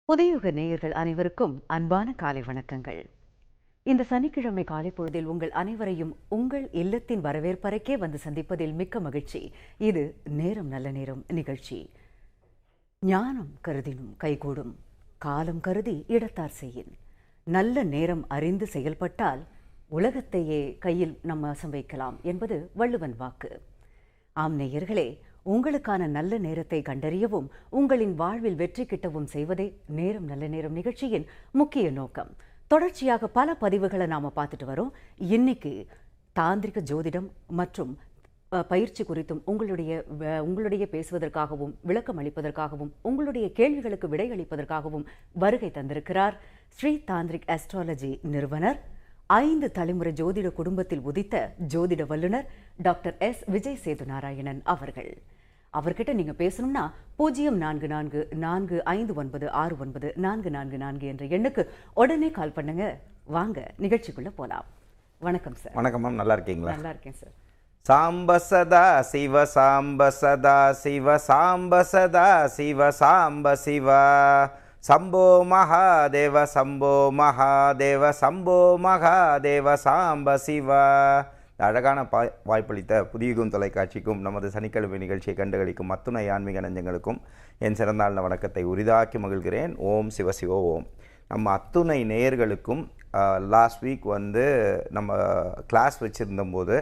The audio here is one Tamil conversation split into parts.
புதியுக நேயர்கள் அனைவருக்கும் அன்பான காலை வணக்கங்கள். இந்த சனிக்கிழமை காலை பொழுதில் உங்கள் அனைவரையும் உங்கள் இல்லத்தின் வரவேற்பறைக்கே வந்து சந்திப்பதில் மிக்க மகிழ்ச்சி. இது நேரம் நல்ல நேரம் நிகழ்ச்சி. ஞானம் கருதினும் கைகூடும், காலம் கருதி இடத்தார் செய்யின். நல்ல நேரம் அறிந்து செயல்பட்டால் உலகத்தையே கையில் நம்ம வசம் வைக்கலாம் என்பது வள்ளுவன் வாக்கு. ஆம் நேயர்களே, உங்களுக்கான நல்ல நேரத்தை கண்டறியவும் உங்களின் வாழ்வில் வெற்றி கிட்டவும் செய்வதே நேரம் நல்ல நேரம் நிகழ்ச்சியின் முக்கிய நோக்கம். தொடர்ச்சியாக பல பதிவுகளை நாம பார்த்துட்டு வரோம். இன்னைக்கு தாந்திரிக ஜோதிடம் மற்றும் பயிற்சி குறித்தும் உங்களுடைய பேசுவதற்காகவும் விளக்கம் அளிப்பதற்காகவும் உங்களுடைய கேள்விகளுக்கு விடை அளிப்பதற்காகவும் வருகை தந்திருக்கிறார் ஸ்ரீ தாந்திரிக் அஸ்ட்ராலஜி நிறுவனர், 5 தலைமுறை ஜோதிட குடும்பத்தில் உதித்த ஜோதிட வல்லுநர் டாக்டர் எஸ் விஜய் சேது நாராயணன் அவர்கள். அவர்கிட்ட நீங்க பேசணும்னா 0444596944 என்ற எண்ணுக்கு உடனே கால் பண்ணுங்க. வாங்க நிகழ்ச்சிக்குள்ள போலாம். வணக்கம் சார். வணக்கம் மேம், நல்லா இருக்கீங்களா? நல்லா இருக்கேன் சார். சாம்ப சதா சிவ சாம்ப சதா சிவ சாம்ப சதா சிவ சாம்ப சிவா சம்போ மகாதேவ சம்போ மகாதேவ சம்போ மகாதேவ சாம்ப சிவா. அழகான வாய்ப்பளித்த புதியுகம் தொலைக்காட்சிக்கும் நமது சனிக்கிழமை நிகழ்ச்சியை கண்டுகளிக்கும் அத்துணை ஆன்மீக நெஞ்சங்களுக்கும் என் சிறந்தாழ்ந்த வணக்கத்தை உரிதாக்கி மகிழ்கிறேன். ஓம் சிவசிவோ ஓம். நம்ம அத்துணை நேயர்களுக்கும் லாஸ்ட் வீக் நம்ம கிளாஸ் வச்சுருந்தம்போது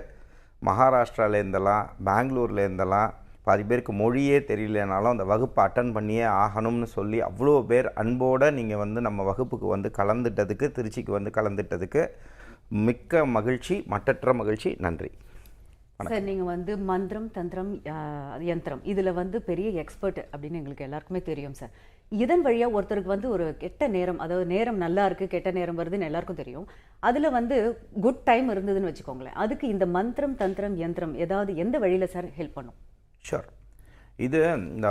மகாராஷ்டிராலேருந்தெல்லாம் பெங்களூர்லேருந்தெல்லாம் பாதி பேருக்கு மொழியே தெரியலனாலும் அந்த வகுப்பை அட்டன் பண்ணியே ஆகணும்னு சொல்லி அவ்வளோ பேர் அன்போடு நீங்கள் நம்ம வகுப்புக்கு கலந்துட்டதுக்கு, திருச்சிக்கு கலந்துட்டதுக்கு மிக்க மகிழ்ச்சி, மட்டற்ற மகிழ்ச்சி. நன்றி. சார், நீங்கள் மந்திரம் தந்திரம் யந்திரம் இதில் பெரிய எக்ஸ்பர்ட் அப்படின்னு எங்களுக்கு எல்லாருக்குமே தெரியும் சார். இதன் வழியாக ஒருத்தருக்கு ஒரு கெட்ட நேரம், அதாவது நேரம் நல்லா இருக்குது கெட்ட நேரம் வருதுன்னு எல்லாருக்கும் தெரியும். அதில் குட் டைம் இருந்ததுன்னு வச்சுக்கோங்களேன், அதுக்கு இந்த மந்திரம் தந்திரம் யந்திரம் ஏதாவது எந்த வழியில் சார் ஹெல்ப் பண்ணும்? ஷூர். இது இந்த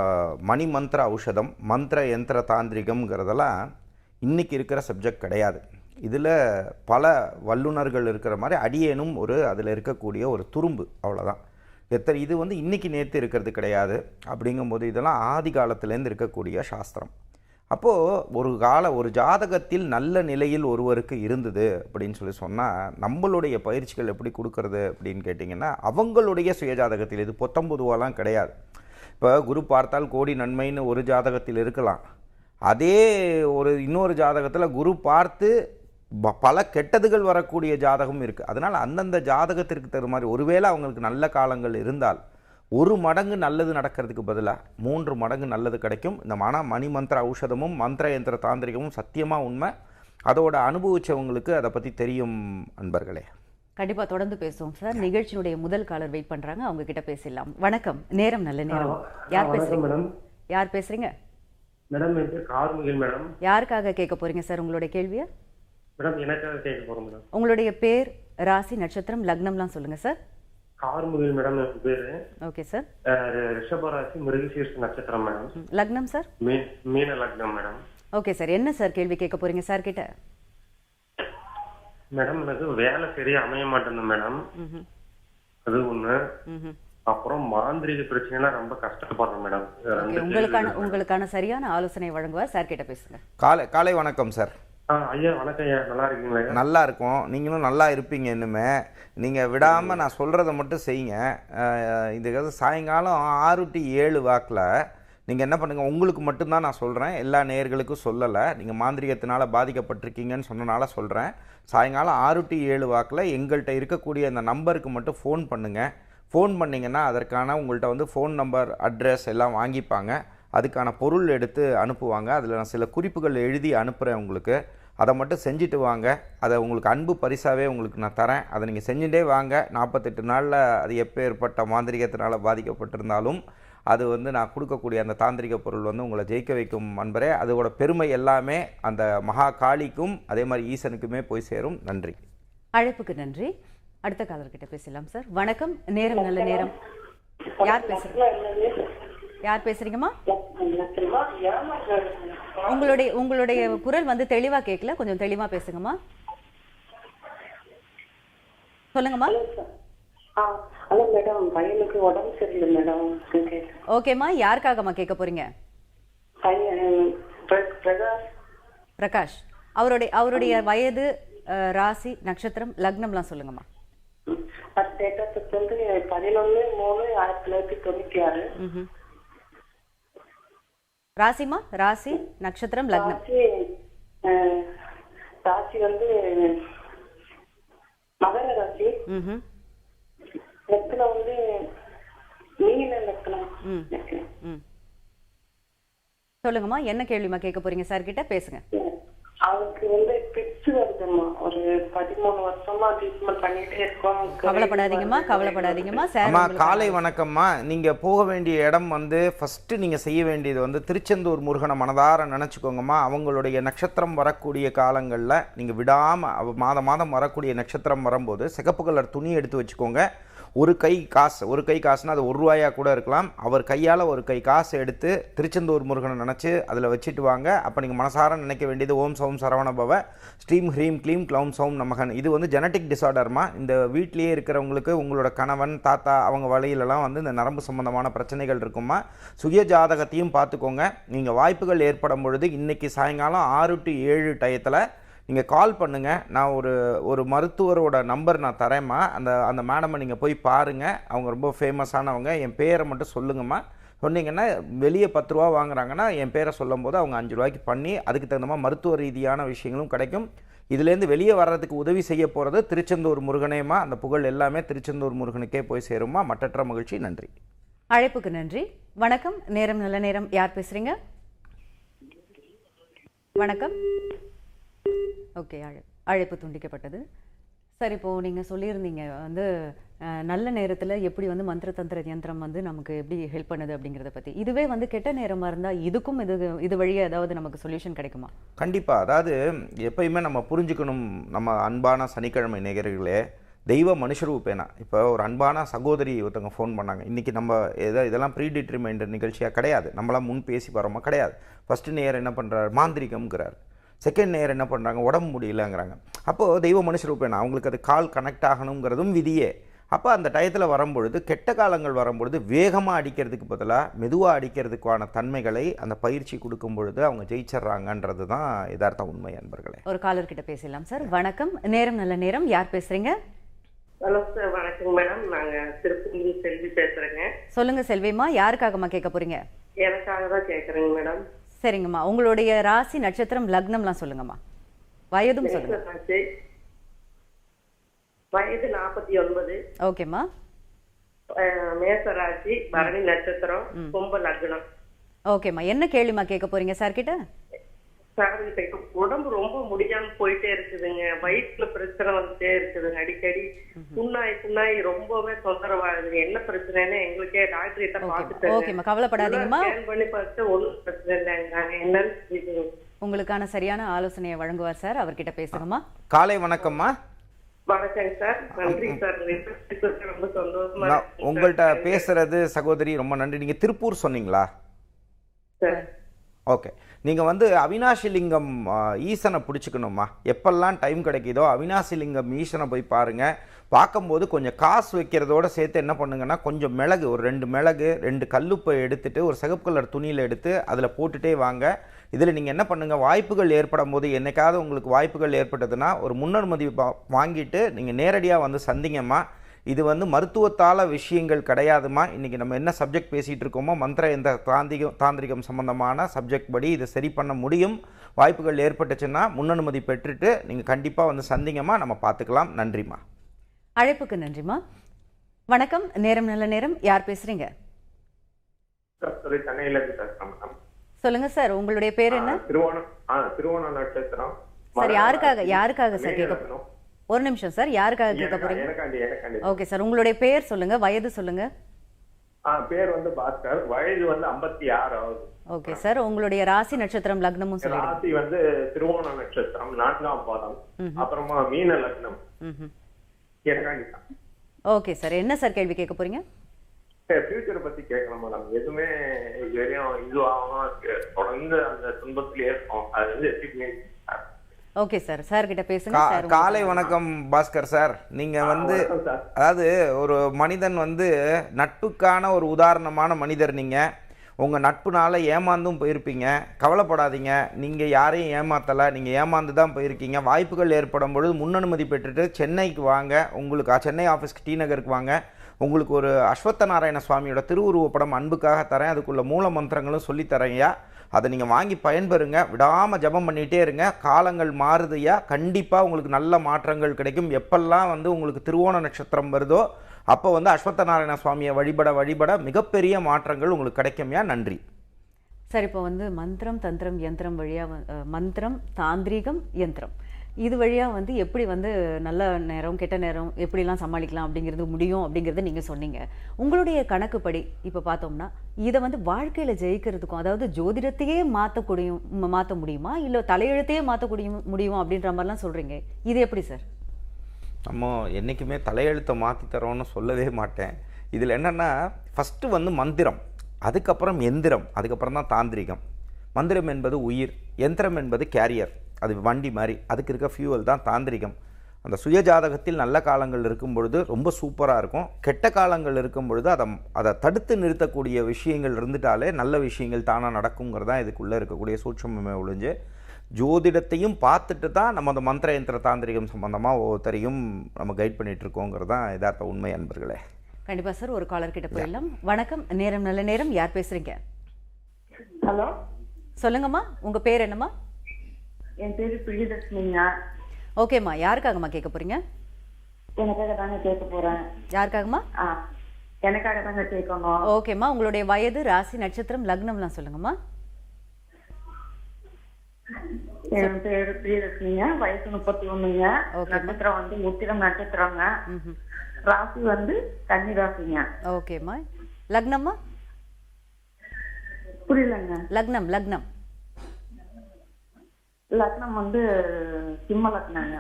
மணி மந்திர ஔஷதம், மந்திர யந்திர தாந்திரிகம்ங்கிறதெல்லாம் இன்றைக்கி இருக்கிற சப்ஜெக்ட் கிடையாது. இதில் பல வல்லுநர்கள் இருக்கிற மாதிரி அடியேனும் அதில் இருக்கக்கூடிய ஒரு துரும்பு, அவ்வளோதான். இது இன்றைக்கி நேற்று இருக்கிறது கிடையாது. அப்படிங்கும்போது இதெல்லாம் ஆதி காலத்துலேருந்து இருக்கக்கூடிய சாஸ்திரம். அப்போது ஒரு ஜாதகத்தில் நல்ல நிலையில் ஒருவருக்கு இருந்தது அப்படின்னு சொன்னால் நம்மளுடைய பயிற்சிகள் எப்படி கொடுக்கறது அப்படின்னு கேட்டிங்கன்னா, அவங்களுடைய சுயஜாதகத்தில், இது பொத்தம்பொதுவாலாம் கிடையாது. இப்போ குரு பார்த்தால் கோடி நன்மைன்னு ஒரு ஜாதகத்தில் இருக்கலாம், அதே இன்னொரு ஜாதகத்தில் குரு பார்த்து பல கெட்டதுகள் வரக்கூடிய ஜாதகம் இருக்குது. அதனால் அந்தந்த ஜாதகத்திற்கு தகுந்த மாதிரி ஒருவேளை அவங்களுக்கு நல்ல காலங்கள் இருந்தால் 1 மடங்கு நல்லது நடக்கிறதுக்கு பதிலாக 3 மடங்கு நல்லது கிடைக்கும். இந்த மணி மந்திர ஔஷதமும் மந்திர யந்திர தாந்திரிகமும் சத்தியமாக உண்மை. அதோட அனுபவிச்சவங்களுக்கு அதை பற்றி தெரியும். அன்பர்களே, கண்டிப்பாக தொடர்ந்து பேசுவோம் சார். நிகழ்ச்சியினுடைய முதல் காலர் வெயிட் பண்ணுறாங்க, அவங்க கிட்ட பேசிடலாம். வணக்கம், நேரம் நல்ல நேரம். யார் பேசுறீங்க மேடம்? யார் பேசுறீங்க மேடம்? என் பேர் கார்முகில் மேடம். யாருக்காக கேட்க போறீங்க சார் உங்களுடைய கேள்வியை? மேடம், எனக்காக கேட்க போறேன் மேடம். உங்களுடைய பேர், ராசி, நட்சத்திரம், லக்னம்லாம் சொல்லுங்க சார். கார்முகில் மேடம் என் பேரு. Okay sir. ரிஷப ராசி, மிருகசீர்ஷ நட்சத்திரம் மேடம். லக்னம் சார்? மீன லக்னம் மேடம். ஓகே சார், என்ன சார் கேள்வி கேட்க போறீங்க சார் கிட்ட? மேடம், எனக்கு வேலை சரியா அமைய மாட்டேங்குது மேடம், அது ஒண்ணு. அப்புறம் மாந்திரிக பிரச்சனைலாம் ரொம்ப கஷ்டப்படுறேன் மேடம். உங்களுக்கான சரியான ஆலோசனை வழங்குவார், சார் கிட்ட பேசுங்க. காலை வணக்கம் சார். ஐயா வணக்கம் ஐயா, நல்லா இருக்கீங்களா? நல்லா இருக்கும், நீங்களும் நல்லா இருப்பீங்க. இன்னுமே நீங்கள் விடாமல் நான் சொல்கிறத மட்டும் செய்யுங்க. இதுக்கு சாயங்காலம் 6 to 7 வாக்கில் நீங்கள் என்ன பண்ணுங்கள், உங்களுக்கு மட்டும்தான் நான் சொல்கிறேன், எல்லா நேயர்களுக்கும் சொல்லலை. நீங்கள் மாந்திரிகத்தினால் பாதிக்கப்பட்டிருக்கீங்கன்னு சொன்னனால சொல்கிறேன். சாயங்காலம் 6 to 7 வாக்கில் எங்கள்கிட்ட இருக்கக்கூடிய அந்த நம்பருக்கு மட்டும் ஃபோன் பண்ணுங்கள். ஃபோன் பண்ணிங்கன்னா அதற்கான உங்கள்கிட்ட ஃபோன் நம்பர், அட்ரஸ் எல்லாம் வாங்கிப்பாங்க. அதுக்கான பொருள் எடுத்து அனுப்புவாங்க. அதில் நான் சில குறிப்புகள் எழுதி அனுப்புகிறேன் உங்களுக்கு. அதை மட்டும் செஞ்சுட்டு வாங்க. அதை உங்களுக்கு அன்பு பரிசாகவே உங்களுக்கு நான் தரேன். அதை நீங்கள் செஞ்சுட்டே வாங்க. 48 நாளில் அது எப்பேற்பட்ட மாந்திரிகத்தினால் பாதிக்கப்பட்டிருந்தாலும் அது நான் கொடுக்கக்கூடிய அந்த தாந்திரிக பொருள் உங்களை ஜெயிக்க வைக்கும் அன்பரே. அதோட பெருமை எல்லாமே அந்த மகா காளிக்கும் அதே மாதிரி ஈசனுக்குமே போய் சேரும். நன்றி. அழைப்புக்கு நன்றி. அடுத்த காலர்கிட்ட பேசலாம் சார். வணக்கம், நேரம் நல்ல நேரம். யார் பேசுறீங்க? யார் பேசுறீங்கம்மா? உங்களுடைய குரல் தெளிவா கேட்கல, கொஞ்சம் தெளிவா பேசுங்கம்மா. சொல்லுங்கம்மா. மேடம், பையனுக்கு உடம்பு சரியில்லை மேடம். ஓகேம்மா, யாருக்காகம்மா கேட்க போறீங்க? பிரகாஷ் பிரகாஷ், அவருடைய வயது, ராசி, நட்சத்திரம், லக்னம்லாம் சொல்லுங்கம்மா. டேட் ஆஃப் பர்த் வந்து 11/3/1996. ராசிமா, ராசி, நட்சத்திரம், லக்னம். ராசி வந்து மகர ராசி. லக்னம் வந்து மீன லக்னம். சொல்லுங்கம்மா, என்ன கேள்விமா கேட்க போறீங்க? சார் கிட்ட பேசுங்க. அவருக்கு வந்து பிக்ஸ் வருதுமா, ஒரு 13 வருஷமா ட்ரீட்மெண்ட் பண்ணிட்டே இருக்கோம். கவலைப்படாதீங்கம்மா. அம்மா காலை வணக்கம்மா. நீங்க போக வேண்டிய இடம் வந்து ஃபர்ஸ்ட் நீங்க செய்ய வேண்டியது வந்து திருச்செந்தூர் முருகனை மனதார நினைச்சுக்கோங்கம்மா. அவங்களுடைய நட்சத்திரம் வரக்கூடிய காலங்களில் நீங்க விடாம மாதம் வரக்கூடிய நட்சத்திரம் வரும்போது சிகப்பு கலர் துணி எடுத்து வச்சுக்கோங்க. ஒரு கை காசுனா அது ₹1 கூட இருக்கலாம். அவர் கையால் ஒரு கை காசு எடுத்து திருச்செந்தூர் முருகனை நினச்சி அதில் வச்சுட்டு வாங்க. அப்போ நீங்கள் மனசார நினைக்க வேண்டியது ஓம் சௌம் சரவணபவ ஸ்ரீம் ஹ்ரீம் க்ளீம் க்ளௌம் சௌம் நமகன். இது வந்து ஜெனட்டிக் டிசார்டர்மா. இந்த வீட்லேயே இருக்கிறவங்களுக்கு உங்களோட கணவன் தாத்தா அவங்க வழியிலலாம் வந்து இந்த நரம்பு சம்பந்தமான பிரச்சனைகள் இருக்குமா. சுய ஜாதகத்தையும் பார்த்துக்கோங்க. நீங்கள் வாய்ப்புகள் ஏற்படும் பொழுது இன்றைக்கி சாயங்காலம் 6 to 7 டயத்தில் நீங்கள் கால் பண்ணுங்கள். நான் ஒரு மருத்துவரோட நம்பர் நான் தரேம்மா. அந்த மேடமை நீங்கள் போய் பாருங்கள். அவங்க ரொம்ப ஃபேமஸானவங்க. என் பேரை மட்டும் சொல்லுங்கம்மா. சொன்னீங்கன்னா வெளியே ₹10 வாங்குறாங்கன்னா என் பேரை சொல்லும் போது அவங்க ₹5 பண்ணி அதுக்கு தகுந்த மாதிரி மருத்துவ ரீதியான விஷயங்களும் கிடைக்கும். இதுலேருந்து வெளியே வர்றதுக்கு உதவி செய்ய போகிறது திருச்செந்தூர் முருகனேம்மா. அந்த புகழ் எல்லாமே திருச்செந்தூர் முருகனுக்கே போய் சேரும்மா. மற்றற்ற மகிழ்ச்சி. நன்றி. அழைப்புக்கு நன்றி. வணக்கம். நேரம் நல்ல நேரம். யார் பேசுறீங்க? வணக்கம். ஓகே, அழைப்பு துண்டிக்கப்பட்டது. சார், இப்போது நீங்கள் சொல்லியிருந்தீங்க வந்து நல்ல நேரத்தில் எப்படி வந்து மந்திர தந்திர யந்திரம் வந்து நமக்கு எப்படி ஹெல்ப் பண்ணுது அப்படிங்கிறத பற்றி. இதுவே வந்து கெட்ட நேரமாக இருந்தால் இதுக்கும் இது வழியாக ஏதாவது நமக்கு சொல்யூஷன் கிடைக்குமா? கண்டிப்பாக. அதாவது எப்பயுமே நம்ம புரிஞ்சுக்கணும். நம்ம அன்பான சனிக்கிழமை நேயர்களே, தெய்வ மனுஷரூபேனா. இப்போ ஒரு அன்பான சகோதரி ஒருத்தவங்க ஃபோன் பண்ணாங்க. இன்றைக்கி நம்ம இதெல்லாம் ப்ரீ டிட்டர்மைன்டு நிகழ்ச்சியாக கிடையாது. நம்மளாம் முன் பேசி வரோமா கிடையாது. ஃபஸ்ட்டு நேயர் என்ன பண்ணுறாரு, மாந்திரிகம்ங்கிறார். செகண்ட் நேயர் என்ன பண்ணுறாங்க, உடம்பு முடியலங்கிறாங்க. அப்போது தெய்வ மனுஷரூபேனா அவங்களுக்கு அது கால் கனெக்ட் ஆகணுங்கிறதும் விதியே. அப்போ அந்த டயத்தில் வரும்பொழுது கெட்ட காலங்கள் வரும்பொழுது வேகமாக அடிக்கிறதுக்கு பதிலாக மெதுவாக அடிக்கிறதுக்கான தன்மைகளை அந்த பயிற்சி கொடுக்கும் பொழுது அவங்க ஜெயிச்சிட்றாங்கன்றது தான் யதார்த்த உண்மை. அன்பர்களே, ஒரு காலர்கிட்ட பேசலாம் சார். வணக்கம். நேரம் நல்ல நேரம். யார் பேசுகிறீங்க? ஹலோ சார், வணக்கம் மேடம். நாங்கள் திருப்பூர் செல்வி பேசுகிறேங்க. சொல்லுங்க செல்விமா, யாருக்காகம்மா கேட்க போறீங்க? எனக்காக தான் கேட்குறேங்க மேடம். சரிங்கம்மா, உங்களுடைய ராசி, நட்சத்திரம், லக்னம்லாம் சொல்லுங்கம்மா. வயதும் சொல்லுங்க. வயது 49. ஓகேம்மா. மேச ராசி, பரணி நட்சத்திரம், கும்ப லக்னம். ஓகேம்மா, என்ன கேள்விமா கேட்க போறீங்க சார் கிட்ட? உடம்பு ரொம்ப முடியாம போயிட்டே இருக்குதுங்க. வயிற்றுல பிரச்சனை வந்துட்டே இருக்குதுங்க. அடிக்கடி புண்ணாய் ரொம்பவே தொந்தரவாகுதுங்க. என்ன பிரச்சனைன்னு எங்களுக்கே டாக்டர் கிட்ட பாத்துட்டு கவலைப்படாதீங்கம்மா. பண்ணி பார்த்து ஒன்றும் பிரச்சனை இல்லைங்கிறாங்க. என்னன்னு உங்களுக்கான சரியான ஆலோசனையை வழங்குவார் சார். அவர்கிட்ட பேசுங்கம்மா. காலை வணக்கம்மா. வணக்கம் சார். நன்றி சார். ரொம்ப சந்தோஷமா உங்கள்கிட்ட பேசுறது சகோதரி. ரொம்ப நன்றி. நீங்க திருப்பூர் சொன்னீங்களா? Sir okay. நீங்கள் வந்து அவினாசி லிங்கம் ஈசனை பிடிச்சிக்கணுமா. எப்பெல்லாம் டைம் கிடைக்கிதோ அவினாசி லிங்கம் ஈசனை போய் பாருங்கள். பார்க்கும்போது கொஞ்சம் காசு வைக்கிறதோடு சேர்த்து என்ன பண்ணுங்கன்னா, கொஞ்சம் மிளகு, ஒரு 2 மிளகு, 2 கல்லுப்பை எடுத்துகிட்டு ஒரு சிகப்பு கலர் துணியில் எடுத்து அதில் போட்டுகிட்டே வாங்க. இதில் நீங்கள் என்ன பண்ணுங்கள், வாய்ப்புகள் ஏற்படும் போது என்னைக்காவது உங்களுக்கு வாய்ப்புகள் ஏற்பட்டதுன்னா ஒரு முன்னனுமதி வாங்கிட்டு நீங்கள் நேரடியாக வந்து சந்திங்கம்மா. இது வந்து மருத்துவத்தால் விஷயங்கள் கிடையாதுமா. இன்றைக்கி நம்ம என்ன சப்ஜெக்ட் பேசிகிட்டு இருக்கோமோ மந்திர இந்த தாந்திரிகம் சம்பந்தமான சப்ஜெக்ட் படி இதை சரி பண்ண முடியும். வாய்ப்புகள் ஏற்பட்டுச்சுன்னா முன்னனுமதி பெற்றுட்டு நீங்கள் கண்டிப்பாக வந்து சந்திங்கம்மா. நம்ம பார்த்துக்கலாம். நன்றிம்மா. அழைப்புக்கு நன்றிம்மா. வணக்கம். நேரம் நல்ல நேரம். யார் பேசுறீங்க? சொல்லுங்க சார். உங்களுடைய பேர் என்ன? திருவோண நட்சத்திரம். சார், யாருக்காக சார் கேட்க? ஒரு நிமிஷம் சார். யாருக்காக கேட்க போறீங்க? ஓகே சார், உங்களுடைய பேர் சொல்லுங்க, வயது சொல்லுங்க. பேர் வந்து பாஸ்கர். வயது வந்து 56 ஆகுது. ஓகே சார், உங்களுடைய ராசி, நட்சத்திரம், லக்னமும் சொல்லுங்க. ராசி வந்து திருவோண நட்சத்திரம், 4ஆம் பாதம். அப்புறமா மீன லக்னம். ஓகே சார், என்ன சார் கேள்வி கேட்க போறீங்க? ஃபியூச்சரை பத்தி கேட்கலாம் மேடம். எதுவுமே இதுவரையும் இதுவாக தொடர்ந்து அந்த துன்பத்திலே இருக்கும். அது வந்து எப்படி? ஓகே சார், சார் கிட்ட பேசுங்க. காலை வணக்கம் பாஸ்கர் சார். நீங்கள் வந்து அதாவது ஒரு மனிதன் வந்து நட்புக்கான ஒரு உதாரணமான மனிதர். நீங்கள் உங்கள் நட்புனால ஏமாந்தும் போயிருப்பீங்க. கவலைப்படாதீங்க, நீங்கள் யாரையும் ஏமாற்றலை, நீங்கள் ஏமாந்து தான் போயிருக்கீங்க. வாய்ப்புகள் ஏற்படும் பொழுது முன்னனுமதி பெற்றுட்டு சென்னைக்கு வாங்க, உங்களுக்கு சென்னை ஆஃபீஸ்க்கு டி நகருக்கு வாங்க. உங்களுக்கு ஒரு அஸ்வத்த நாராயண சுவாமியோட திருவுருவப்படம் அன்புக்காக தரேன், அதுக்குள்ள மூல மந்திரங்களும் சொல்லித்தரேன்யா. அதை நீங்கள் வாங்கி பயன்பெறுங்க, விடாமல் ஜபம் பண்ணிகிட்டே இருங்க. காலங்கள் மாறுதையா, கண்டிப்பாக உங்களுக்கு நல்ல மாற்றங்கள் கிடைக்கும். எப்பெல்லாம் வந்து உங்களுக்கு திருவோண நட்சத்திரம் வருதோ அப்போ வந்து அஸ்வத்த நாராயண சுவாமியை வழிபட மிகப்பெரிய மாற்றங்கள் உங்களுக்கு கிடைக்கும்யா. நன்றி. சார், இப்போ வந்து மந்திரம், தந்திரம், யந்திரம் வழியாக மந்திரம், தாந்திரீகம், யந்திரம் இது வழியாக வந்து எப்படி வந்து நல்ல நேரம் கெட்ட நேரம் எப்படிலாம் சமாளிக்கலாம் அப்படிங்கிறது முடியும் அப்படிங்கிறத நீங்கள் சொன்னீங்க. உங்களுடைய கணக்குப்படி இப்போ பார்த்தோம்னா இதை வந்து வாழ்க்கையில் ஜெயிக்கிறதுக்கும், அதாவது ஜோதிடத்தையே மாற்ற முடியுமா, இல்லை தலையெழுத்தையே மாற்றக்கூடிய முடியுமா அப்படின்ற மாதிரிலாம் சொல்கிறீங்க. இது எப்படி சார்? நம்ம என்றைக்குமே தலையெழுத்தை மாற்றி தரோன்னு சொல்லவே மாட்டேன். இதில் என்னென்னா, ஃபஸ்ட்டு வந்து மந்திரம், அதுக்கப்புறம் எந்திரம், அதுக்கப்புறம் தான் தாந்திரிகம். மந்திரம் என்பது உயிர், யந்திரம் என்பது கேரியர், அது வண்டி மாதிரி, அதுக்கு இருக்க ஃபியூவல் தான் தாந்திரிகம். அந்த சுயஜாதகத்தில் நல்ல காலங்கள் இருக்கும் பொழுது ரொம்ப சூப்பராக இருக்கும். கெட்ட காலங்கள் இருக்கும் பொழுது அதை தடுத்து நிறுத்தக்கூடிய விஷயங்கள் இருந்துட்டாலே நல்ல விஷயங்கள் தானாக நடக்குங்கிறது தான் இதுக்குள்ளே இருக்கக்கூடிய சூட்சமே ஒழிஞ்சு, ஜோதிடத்தையும் பார்த்துட்டு தான் நம்ம அந்த மந்திர யந்திர தாந்திரிகம் சம்பந்தமாக ஒவ்வொருத்தரையும் நம்ம கைட் பண்ணிகிட்ருக்கோங்கிறது தான் யதார்த்த உண்மை அன்பர்களே. கண்டிப்பாக சார். ஒரு காலர் கிட்ட போயிடலாம். வணக்கம், நேரம் நல்ல நேரம். யார் பேசுகிறீங்க? ஹலோ, சொல்லுங்கம்மா, உங்கள் பேர் என்னம்மா? என் பேரு பிரியதர்ஷினிங்க. ஓகேம்மா, யாருக்காகம்மா கேட்க போகிறீங்க? எனக்காக தாங்க கேட்க போறேன். யாருக்காகம்மா? எனக்காக தாங்க கேட்கணும். ஓகேம்மா, உங்களுடைய வயது, ராசி, நட்சத்திரம், லக்னம்லாம் சொல்லுங்கம்மா. என் பேரு பிரியதர்ஷினிங்க, வயசு 31ங்க. நட்சத்திரம் வந்து உத்திரம் நட்சத்திரங்க. ராசி வந்து கன்னி ராசிங்க. ஓகேம்மா. லக்னம்மா? புரியலங்க. லக்னம் லக்னம் லக்னம் வந்து சிம்ம லக்னங்க.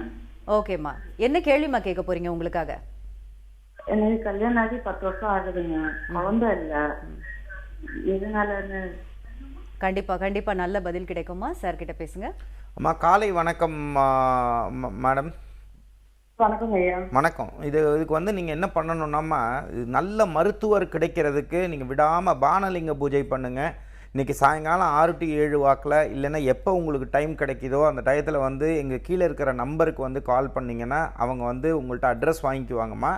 ஓகேம்மா, என்ன கேள்விம்மா கேட்க போறீங்க உங்களுக்காக? எனக்கு கல்யாணம் ஆகி 10 வருஷம் ஆகுதுங்க, குழந்தை இல்லை. எதனாலன்னு? கண்டிப்பா நல்ல பதில் கிடைக்குமா. சார் கிட்ட பேசுங்க. அம்மா காலை வணக்கம் மேடம். வணக்கம் ஐயா. வணக்கம். இதுக்கு வந்து நீங்கள் என்ன பண்ணணுன்னாம்மா, நல்ல மருத்துவர் கிடைக்கிறதுக்கு நீங்கள் விடாமல் பானலிங்க பூஜை பண்ணுங்கள். இன்றைக்கி சாயங்காலம் 6 to 7 வாக்கில், இல்லைன்னா எப்போ உங்களுக்கு டைம் கிடைக்குதோ அந்த டயத்தில் வந்து எங்கள் கீழே இருக்கிற நம்பருக்கு வந்து கால் பண்ணிங்கன்னா அவங்க வந்து உங்கள்கிட்ட அட்ரஸ் வாங்கிக்குவாங்கம்மா.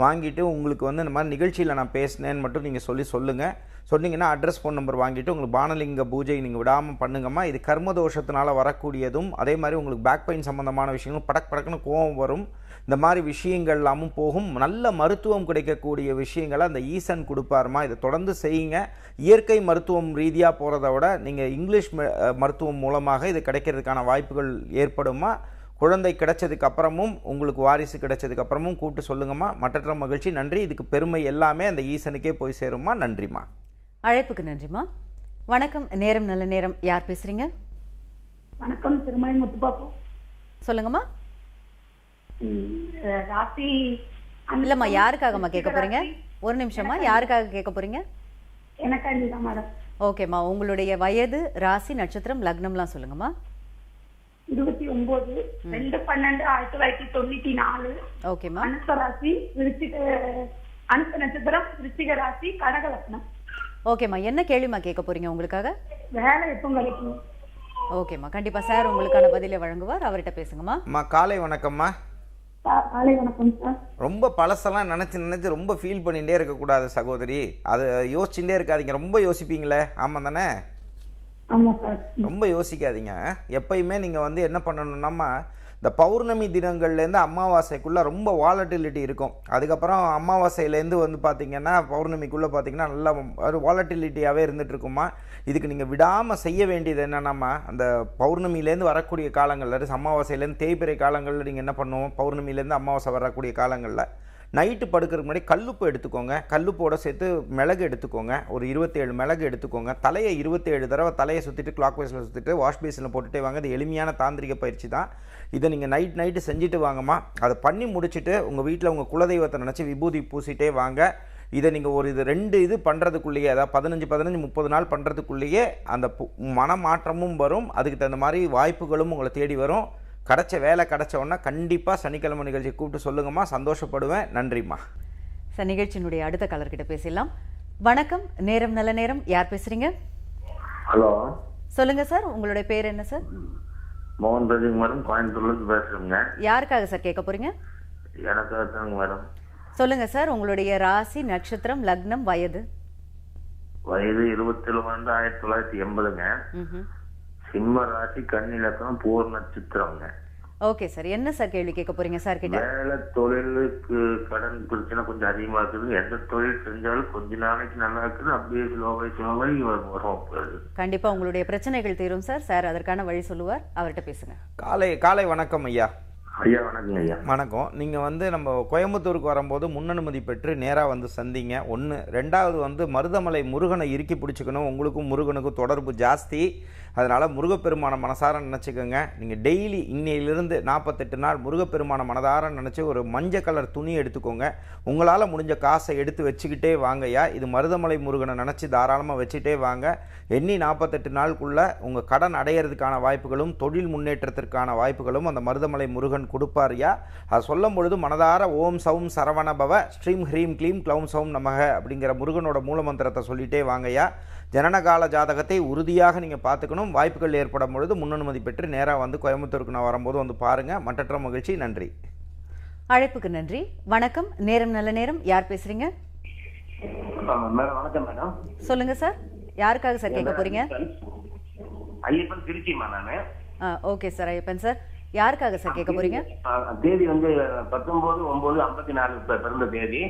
வாங்கிட்டு உங்களுக்கு வந்து இந்த மாதிரி நிகழ்ச்சியில் நான் பேசினேன்னு மட்டும் நீங்கள் சொல்லுங்கள். சொன்னீங்கன்னா அட்ரஸ், ஃபோன் நம்பர் வாங்கிட்டு உங்களுக்கு பானலிங்க பூஜை நீங்கள் விடாமல் பண்ணுங்கம்மா. இது கர்மதோஷத்தினால வரக்கூடியதும், அதே மாதிரி உங்களுக்கு பேக் பெயின் சம்மந்தமான விஷயங்களும், படக்குன்னு கோவம் வரும், இந்த மாதிரி விஷயங்கள் எல்லாமும் போகும். நல்ல மருத்துவம் கிடைக்கக்கூடிய விஷயங்களை அந்த ஈசன் கொடுப்பாருமா. இதை தொடர்ந்து செய்யுங்க. இயற்கை மருத்துவம் ரீதியாக போகிறத விட நீங்கள் இங்கிலீஷ் மருத்துவம் மூலமாக இது கிடைக்கிறதுக்கான வாய்ப்புகள் ஏற்படுமா. குழந்தை கிடைச்சதுக்கு அப்புறமும், உங்களுக்கு வாரிசு கிடைச்சதுக்கு அப்புறமும் கூப்பிட்டு சொல்லுங்கம்மா. மற்ற மகிழ்ச்சி. நன்றி. இதுக்கு பெருமை எல்லாமே அந்த ஈசனுக்கே போய் சேருமா. நன்றிம்மா. அழைப்புக்கு நன்றிம்மா. வணக்கம், நேரம் நல்ல நேரம். யார் பேசுறீங்க? வணக்கம், திருமலை முத்துப்பாப்பு. சொல்லுங்கம்மா. ராசி இல்லம்மா, யாருக்காகம்மா கேட்க போறீங்க? ஒரு நிமிஷமா, யாருக்காக கேட்க போறீங்க? எனக்காக மேடம். ஓகேம்மா, உங்களுடைய வயது, ராசி, நட்சத்திரம், லக்னம்லாம் சொல்லுங்கம்மா. 29 2/12/1994. ஓகேம்மா. அனுச ராசி அனுச நட்சத்திரம், விருச்சிக ராசி, கடக லக்னம். ஓகேம்மா, என்ன கேள்விமா கேட்க போறீங்க உங்களுக்காக? வேலை எப்போ கிடைக்கும்? ஓகேம்மா, கண்டிப்பா சார் உங்களுக்கான பதிலை வழங்குவார். அவர்கிட்ட பேசுங்கம்மா. அம்மா காலை வணக்கம்மா. காலை வணக்கம் சார். ரொம்ப பழசெல்லாம் நினச்சி ரொம்ப ஃபீல் பண்ணிகிட்டே இருக்கக்கூடாது சகோதரி. அதை யோசிச்சுட்டே இருக்காதீங்க. ரொம்ப யோசிப்பீங்களே, ஆமாம் தானே? ஆமாம் சார். ரொம்ப யோசிக்காதீங்க. எப்பயுமே நீங்கள் வந்து என்ன பண்ணணும்னாம்மா, இந்த பௌர்ணமி தினங்கள்லேருந்து அமாவாசைக்குள்ளே ரொம்ப வாலட்டிலிட்டி இருக்கும். அதுக்கப்புறம் அமாவாசையிலேருந்து வந்து பார்த்திங்கன்னா பௌர்ணமிக்குள்ளே பார்த்திங்கன்னா நல்லா ஒரு வாலட்டிலிட்டியாகவே இருந்துகிட்ருக்குமா. இதுக்கு நீங்கள் விடாமல் செய்ய வேண்டியது என்னென்னாம்மா, அந்த பௌர்ணமியிலேருந்து வரக்கூடிய காலங்களில், அமாவாசையிலேருந்து தேய்பிறை காலங்களில் நீங்கள் என்ன பண்ணுவோம், பௌர்ணமியிலேருந்து அமாவாசை வரக்கூடிய காலங்களில் நைட்டு படுக்கிறதுக்கு முன்னாடி கல்லுப்பு எடுத்துக்கோங்க. கல்லுப்போட சேர்த்து மிளகு எடுத்துக்கோங்க. ஒரு 27 மிளகு எடுத்துக்கோங்க. தலையை 27 தடவை தலையை சுற்றிட்டு கிளாக் வைஸில் சுற்றிட்டு வாஷ் பேஸில் போட்டுகிட்டே வாங்க. இது எளிமையான தாந்திரிக பயிற்சி தான். இதை நீங்கள் நைட்டு செஞ்சுட்டு வாங்கம்மா. அதை பண்ணி முடிச்சுட்டு உங்கள் வீட்டில் உங்கள் குலதெய்வத்தை நினச்சி விபூதி பூசிட்டே வாங்க. இதை நீங்கள் ஒரு 2 பண்ணுறதுக்குள்ளேயே, அதாவது 15-30 நாள் பண்ணுறதுக்குள்ளேயே அந்த மனமாற்றமும் வரும். அதுக்கு தகுந்த மாதிரி வாய்ப்புகளும் உங்களை தேடி வரும். கிடைச்ச வேலை கிடைச்ச உடனே கண்டிப்பாக சனிக்கிழமை நிகழ்ச்சி கூப்பிட்டு சொல்லுங்கம்மா, சந்தோஷப்படுவேன். நன்றிம்மா. சார், நிகழ்ச்சியினுடைய அடுத்த கலர்கிட்ட பேசலாம். வணக்கம், நேரம் நல்ல நேரம். யார் பேசுறீங்க? ஹலோ, சொல்லுங்க சார், உங்களுடைய பேர் என்ன சார்? மோகன் பிரதீப் மேடம், கோயம்புத்தூர்ல இருந்து பேசுறேங்க. யாருக்காக சார் கேட்க போறீங்க? எனக்காக தாங்க மேடம். சொல்லுங்க சார், உங்களுடைய ராசி, நட்சத்திரம், லக்னம், வயது. வயது 27 1980ங்க. சிம்ம ராசி, கன்னி லக்னம், பூர் நட்சத்திரங்க. ஓகே சார், என்ன சார் கேள்வி கேட்க போறீங்க சார் கிட்ட? வேலை தொழிலுக்கு கடன் பிரச்சனை கொஞ்சம் அதிகமா இருக்குது. எந்த தொழில் செஞ்சாலும் கொஞ்ச நாளைக்கு நல்லா இருக்குது, அப்படியே ஸ்லோவாய் வரும். கண்டிப்பா உங்களுடைய பிரச்சனைகள் தீரும் சார். சார் அதற்கான வழி சொல்லுவார், அவர்கிட்ட பேசுங்க. காலை வணக்கம் ஐயா. ஐயா வணக்கங்க ஐயா. வணக்கம். நீங்கள் வந்து நம்ம கோயம்புத்தூருக்கு வரும்போது முன்னனுமதி பெற்று நேராக வந்து சந்திங்க. ஒன்று. ரெண்டாவது வந்து மருதமலை முருகனை இறுக்கி பிடிச்சிக்கணும். உங்களுக்கும் முருகனுக்கும் தொடர்பு ஜாஸ்தி. அதனால் முருகப்பெருமான மனசார நினச்சிக்கோங்க. நீங்கள் டெய்லி இன்னையிலிருந்து 48 நாள் முருகப்பெருமான மனதார நினச்சி ஒரு மஞ்சள் கலர் துணி எடுத்துக்கோங்க. உங்களால் முடிஞ்ச காசை எடுத்து வச்சுக்கிட்டே வாங்கய்யா. இது மருதமலை முருகனை நினச்சி தாராளமாக வச்சுட்டே வாங்க. எண்ணி 48 நாளுக்குள்ளே உங்கள் கடன் அடையிறதுக்கான வாய்ப்புகளும் தொழில் முன்னேற்றத்திற்கான வாய்ப்புகளும் அந்த மருதமலை முருகன் கொடுப்பாரியா. அது சொல்லும் பொழுது மனதார ஓம் சௌம் சரவண பவ ஸ்ரீம் ஹ்ரீம் க்ளீம் க்ளௌம் சௌம் நமக அப்படிங்கிற முருகனோட மூலமந்திரத்தை சொல்லிட்டே வாங்கய்யா. ஜனனகால ஜாதகத்தை உறுதியாக நீங்கள் பார்த்துக்கணும். வாய்ப்புகள் ஏற்படும் பொழுது முன்னனுமதி பெற்று நேராக வந்து கோயம்புத்தூருக்கு நான் வரும்போது வந்து பாருங்கள். மற்றற்ற மகிழ்ச்சி. நன்றி. அழைப்புக்கு நன்றி. வணக்கம், நேரம் நல்ல நேரம். யார் பேசுறீங்க? மேடம் வணக்கம் மேடம். சொல்லுங்க சார், யாருக்காக சார் கேட்க போறீங்க? ஐயப்பன், திருச்சிமா நானு. ஓகே சார், ஐயப்பன் சார், யாருக்காக சார் கேட்க போறீங்க? தேதி வந்து 19/9/54 பிறந்த தேதி.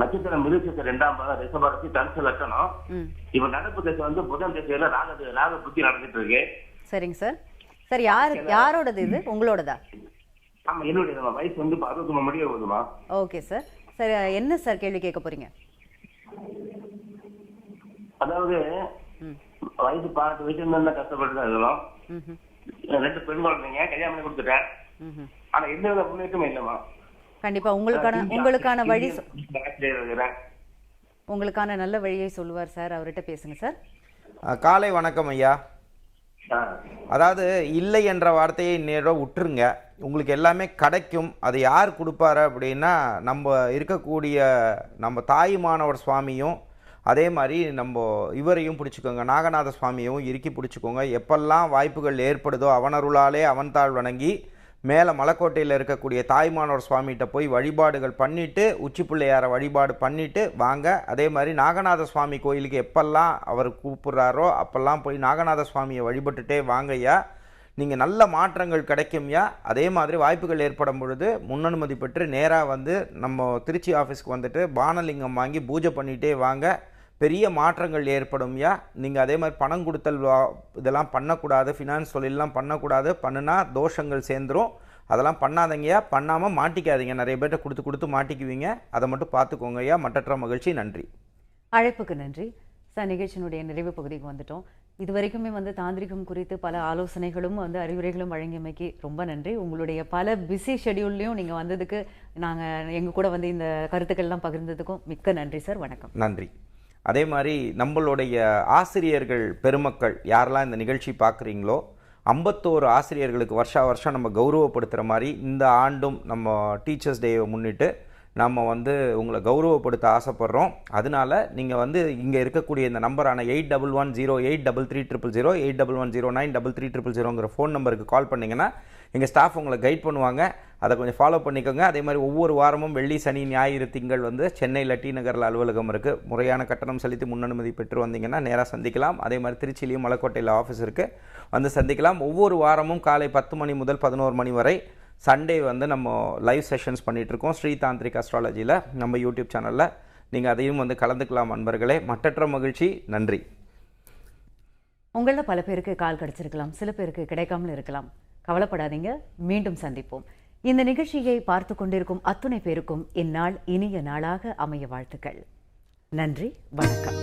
நட்சத்திரம் மிருகசீரிஷம் 2ஆம் பாதம், ரிஷபராசி, தனுசு லக்னம். இப்ப நடப்பு திசை வந்து புதன் திசையில ராக புத்தி நடந்துட்டு இருக்கு. சரிங்க சார். சார் யாரோடது இது? உங்களோடதா? ஆமா, என்னுடைய வயசு வந்து 63 முடிய போகுதுமா. Okay sir. சரி, என்ன சார் கேள்வி கேட்க போறீங்க? அதாவது வயசு 18 வயசுல இருந்தா கஷ்டப்பட்டு தான் இருக்கணும். 2 பெண் குழந்தைங்க, கல்யாணம் பண்ணி கொடுத்துட்டேன். ஆனா எந்த வித முன்னேற்றமும் இல்லமா. கண்டிப்பா உங்களுக்கான வழி உங்களுக்கான நல்ல வழியை சொல்லுவார் சார். அவர்கிட்ட பேசுங்க சார். காலை வணக்கம் ஐயா. அதாவது இல்லை என்ற வார்த்தையை நேரம் விட்டுருங்க. உங்களுக்கு எல்லாமே கிடைக்கும். அது யார் கொடுப்பாரு அப்படின்னா நம்ம இருக்கக்கூடிய நம்ம தாயுமானவர் சுவாமியும் அதே மாதிரி நம்ம இவரையும் பிடிச்சிக்கோங்க, நாகநாத சுவாமியும் இறுக்கி பிடிச்சிக்கோங்க. எப்பெல்லாம் வாய்ப்புகள் ஏற்படுதோ அவனருளாலே அவன் தாழ் வணங்கி மேலே மலைக்கோட்டையில் இருக்கக்கூடிய தாய்மானவர் சுவாமிகிட்ட போய் வழிபாடுகள் பண்ணிவிட்டு உச்சி பிள்ளையாரை வழிபாடு பண்ணிவிட்டு வாங்க. அதே மாதிரி நாகநாத சுவாமி கோயிலுக்கு எப்பெல்லாம் அவர் கூப்பிட்றாரோ அப்போல்லாம் போய் நாகநாத சுவாமியை வழிபட்டுட்டே வாங்கய்யா. நீங்கள் நல்ல மாற்றங்கள் கிடைக்கும்யா. அதே மாதிரி வாய்ப்புகள் ஏற்படும் பொழுது முன்னனுமதி பெற்று நேராக வந்து நம்ம திருச்சி ஆஃபீஸ்க்கு வந்துட்டு பானலிங்கம் வாங்கி பூஜை பண்ணிகிட்டே வாங்க. பெரிய மாற்றங்கள் ஏற்படும்யா. நீங்கள் அதே மாதிரி பணம் கொடுத்தல் இதெல்லாம் பண்ணக்கூடாது. ஃபினான்ஸ் தொழிலெலாம் பண்ணக்கூடாது. பண்ணுனா தோஷங்கள் சேர்ந்துடும். அதெல்லாம் பண்ணாதங்கய்யா. பண்ணாமல் மாட்டிக்காதீங்க. நிறைய பேர்கிட்ட கொடுத்து மாட்டிக்குவீங்க. அதை மட்டும் பார்த்துக்கோங்கய்யா. மற்றற்ற மகிழ்ச்சி. நன்றி. அழைப்புக்கு நன்றி சார். நிகழ்ச்சியினுடைய நிறைவு பகுதிக்கு வந்துட்டோம். இது வரைக்குமே வந்து தாந்திரிகம் குறித்து பல ஆலோசனைகளும் வந்து அறிவுரைகளும் வழங்கியமைக்கு ரொம்ப நன்றி. உங்களுடைய பல பிஸி ஷெடியூல்லையும் நீங்கள் வந்ததுக்கு, நாங்கள் எங்கள் கூட வந்து இந்த கருத்துக்கள்லாம் பகிர்ந்ததுக்கும் மிக்க நன்றி சார். வணக்கம். நன்றி. அதே மாதிரி நம்மளுடைய ஆசிரியர்கள் பெருமக்கள் யாரெல்லாம் இந்த நிகழ்ச்சி பார்க்குறீங்களோ 51 ஆசிரியர்களுக்கு வருஷம் நம்ம கௌரவப்படுத்துகிற மாதிரி இந்த ஆண்டும் நம்ம டீச்சர்ஸ் டேவை முன்னிட்டு நம்ம வந்து உங்களை கௌரவப்படுத்த ஆசைப்படுறோம். அதனால நீங்கள் வந்து இங்கே இருக்கக்கூடிய இந்த நம்பரான 8110833000 8110933300ங்கிற ஃபோன் நம்பருக்கு கால் பண்ணிங்கன்னா எங்கள் ஸ்டாஃப் உங்களை கைட் பண்ணுவாங்க. அதை கொஞ்சம் ஃபாலோ பண்ணிக்கோங்க. அதே மாதிரி ஒவ்வொரு வாரமும் வெள்ளி, சனி, ஞாயிறு, திங்கள் வந்து சென்னையில் டி நகரில் அலுவலகம் இருக்குது. முறையான கட்டணம் செலுத்தி முன்னனுமதி பெற்று வந்தீங்கன்னா நேராக சந்திக்கலாம். அதே மாதிரி திருச்சியிலையும் மலைக்கோட்டையில் ஆஃபீஸ் இருக்குது, வந்து சந்திக்கலாம். ஒவ்வொரு வாரமும் காலை 10 மணி முதல் 11 மணி வரை சண்டே வந்து நம்ம லைவ் செஷன்ஸ் பண்ணிகிட்ருக்கோம் ஸ்ரீ தாந்திரிக் அஸ்ட்ராலஜியில் நம்ம யூடியூப் சேனலில். நீங்கள் அதையும் வந்து கலந்துக்கலாம் நண்பர்களே. மற்றற்ற மகிழ்ச்சி. நன்றி. உங்களில் பல பேருக்கு கால் கிடச்சிருக்கலாம், சில பேருக்கு கிடைக்காமல் இருக்கலாம். கவலைப்படாதீங்க, மீண்டும் சந்திப்போம். இந்த நிகழ்ச்சியை பார்த்து கொண்டிருக்கும் அத்துணை பேருக்கும் இந்நாள் இனிய நாளாக அமைய வாழ்த்துக்கள். நன்றி, வணக்கம்.